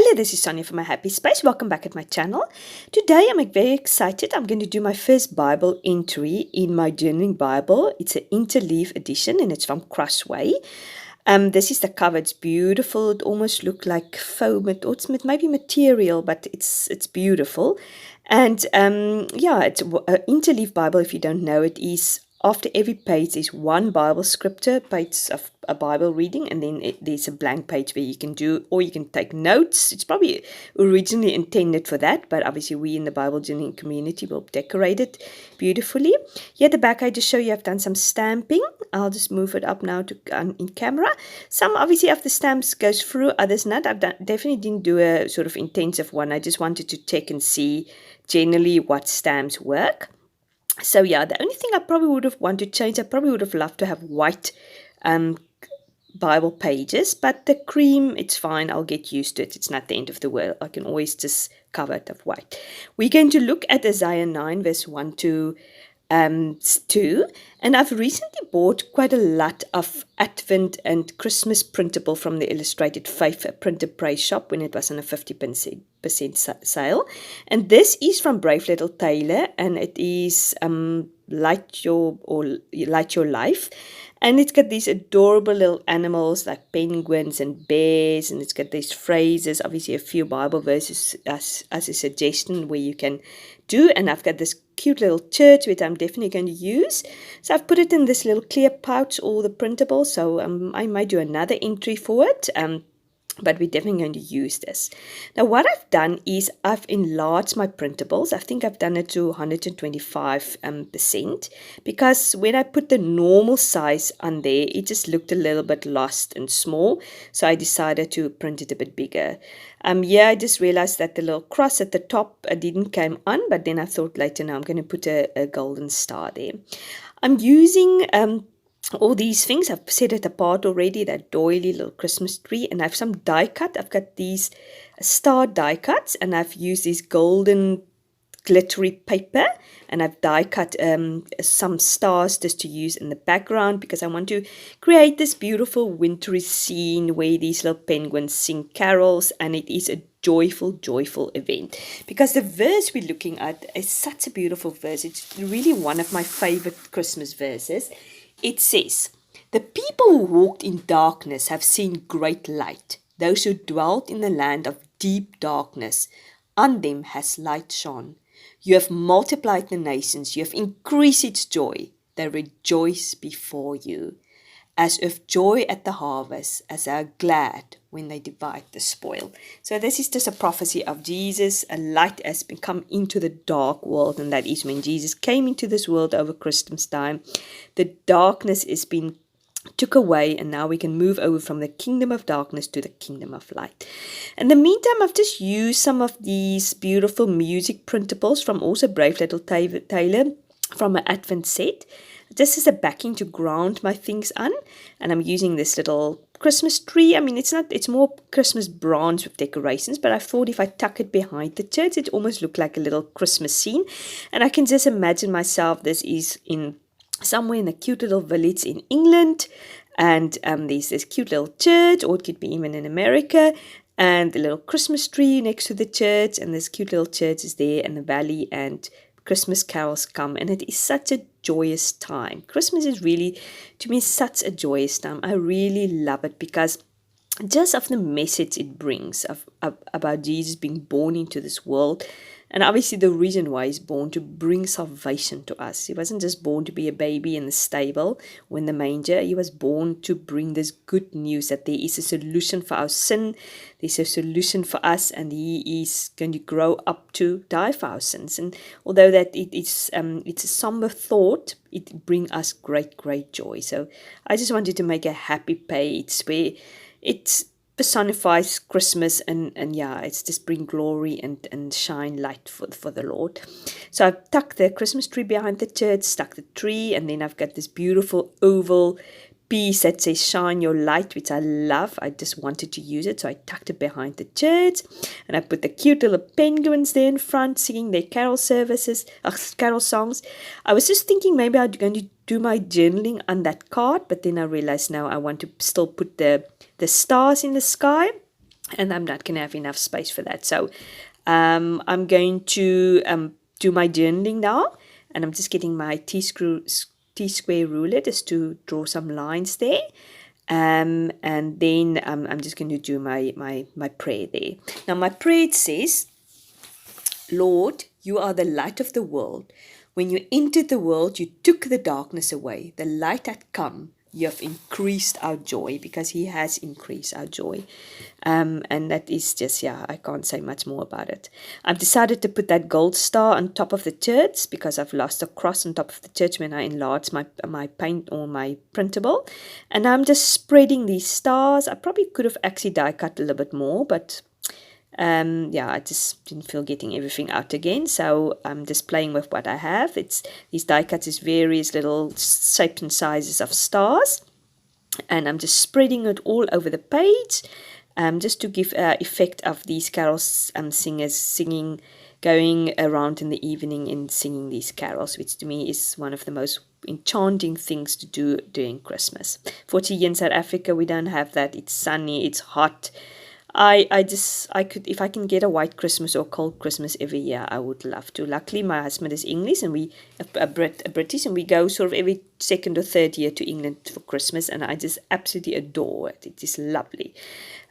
Hello, this is Sonja from My Happy Space. Welcome back at my channel. Today I'm very excited. I'm going to do my first Bible entry in my journaling Bible. It's an Interleaved edition and it's from Crossway. This is the cover. It's beautiful. It almost looks like foam. It's maybe material, but it's beautiful. And it's an Interleaved Bible. If you don't know, it is after every page is one Bible scripture, page of a Bible reading, and then there's a blank page where you can do, or you can take notes. It's probably originally intended for that, but obviously we in the Bible journaling community will decorate it beautifully. Here at the back, I just show you I've done some stamping. I'll just move it up now to in camera. Some obviously of the stamps goes through, others not. Definitely didn't do a sort of intensive one. I just wanted to check and see generally what stamps work. So yeah, the only thing I probably would have wanted to change, I probably would have loved to have white Bible pages, but the cream, it's fine. I'll get used to it. It's not the end of the world. I can always just cover it of white. We're going to look at Isaiah 9 verse 1 to 2, and I've recently bought quite a lot of Advent and Christmas printable from the Illustrated Faith Printer Praise shop when it was on a 50% sale. And this is from Brave Little Tailor, and it is Light Your Life. And it's got these adorable little animals like penguins and bears, and it's got these phrases, obviously a few Bible verses as a suggestion where you can do. And I've got this cute little church which I'm definitely going to use. So I've put it in this little clear pouch, all the printable. So I might do another entry for it. But we're definitely going to use this. Now what I've done is I've enlarged my printables. I think I've done it to 125%, because when I put the normal size on there, it just looked a little bit lost and small. So I decided to print it a bit bigger. I just realized that the little cross at the top didn't come on, but then I thought later, now I'm going to put a golden star there. I'm using all these things. I've set it apart already, that doily little Christmas tree, and I have some die cut. I've got these star die cuts, and I've used this golden glittery paper, and I've die cut some stars just to use in the background, because I want to create this beautiful wintry scene where these little penguins sing carols, and it is a joyful event, because the verse we're looking at is such a beautiful verse. It's really one of my favorite Christmas verses. It says, "The people who walked in darkness have seen great light. Those who dwelt in the land of deep darkness, on them has light shone. You have multiplied the nations. You have increased its joy. They rejoice before you, as of joy at the harvest, as they are glad when they divide the spoil." So this is just a prophecy of Jesus. A light has come into the dark world, and that is when Jesus came into this world over Christmas time. The darkness has been took away, and now we can move over from the kingdom of darkness to the kingdom of light. In the meantime, I've just used some of these beautiful music printables from also Brave Little Tailor from an Advent set. This is a backing to ground my things on, and I'm using this little Christmas tree. I mean, it's more Christmas branch with decorations, but I thought if I tuck it behind the church, it almost looked like a little Christmas scene. And I can just imagine myself, this is in somewhere in a cute little village in England, and there's this cute little church, or it could be even in America, and the little Christmas tree next to the church, and this cute little church is there in the valley, and Christmas carols come, and it is such a joyous time. Christmas is really, to me, such a joyous time. I really love it, because just of the message it brings about Jesus being born into this world. And obviously the reason why he's born, to bring salvation to us. He wasn't just born to be a baby in the stable or in the manger. He was born to bring this good news that there is a solution for our sin. There's a solution for us, and he is going to grow up to die for our sins. And although that it's a somber thought, it brings us great joy. So I just wanted to make a happy page where it personifies Christmas, and it's just bring glory and shine light for the Lord. So I've tucked the Christmas tree behind the church, stuck the tree, and then I've got this beautiful oval piece that says "Shine Your Light," which I love. I just wanted to use it, so I tucked it behind the church, and I put the cute little penguins there in front singing their carol songs. I was just thinking maybe I'm going to do my journaling on that card, but then I realized now I want to still put the stars in the sky. and I'm not going to have enough space for that. So I'm going to do my journaling now, and I'm just getting my T-square ruler just to draw some lines there. And then I'm just going to do my prayer there. Now my prayer, it says, Lord, you are the light of the world. When you entered the world, you took the darkness away. The light had come. You have increased our joy, because he has increased our joy. And that is just, yeah, I can't say much more about it. I've decided to put that gold star on top of the church, because I've lost a cross on top of the church when I enlarged my paint or my printable. And I'm just spreading these stars. I probably could have actually die cut a little bit more, but yeah, I just didn't feel getting everything out again, so I'm just playing with what I have. It's these die cuts is various little shapes and sizes of stars, and I'm just spreading it all over the page, just to give effect of these carols, singers singing, going around in the evening and singing these carols, which to me is one of the most enchanting things to do during Christmas. Fortunately, in South Africa, we don't have that. It's sunny, it's hot. I could, if I can get a white Christmas or cold Christmas every year, I would love to. Luckily, my husband is English, and we a British, and we go sort of every second or third year to England for Christmas, and I just absolutely adore it. It is lovely.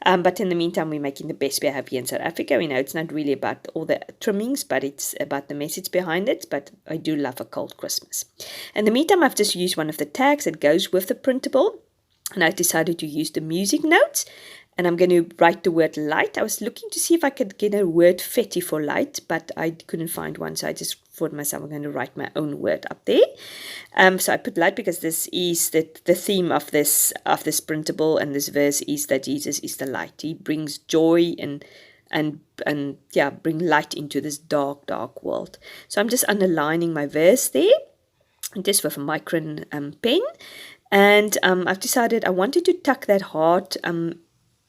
But in the meantime, we're making the best we have here in South Africa. We know it's not really about all the trimmings, but it's about the message behind it. But I do love a cold Christmas. In the meantime, I've just used one of the tags that goes with the printable, and I decided to use the music notes. And I'm going to write the word light. I was looking to see if I could get a word fetty for light, but I couldn't find one. So I just thought myself, I'm going to write my own word up there. So I put light because this is the theme of this printable, and this verse is that Jesus is the light. He brings joy and yeah, bring light into this dark, dark world. So I'm just underlining my verse there, just with a micron pen. And I've decided I wanted to tuck that heart,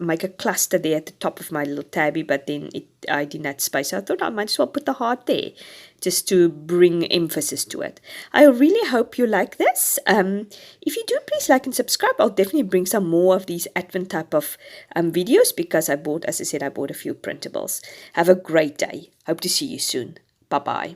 make a cluster there at the top of my little tabby, but then I didn't have space. So I thought I might as well put the heart there, just to bring emphasis to it. I really hope you like this. If you do, please like and subscribe. I'll definitely bring some more of these Advent type of videos, because I bought, as I said, I bought a few printables. Have a great day. Hope to see you soon. Bye-bye.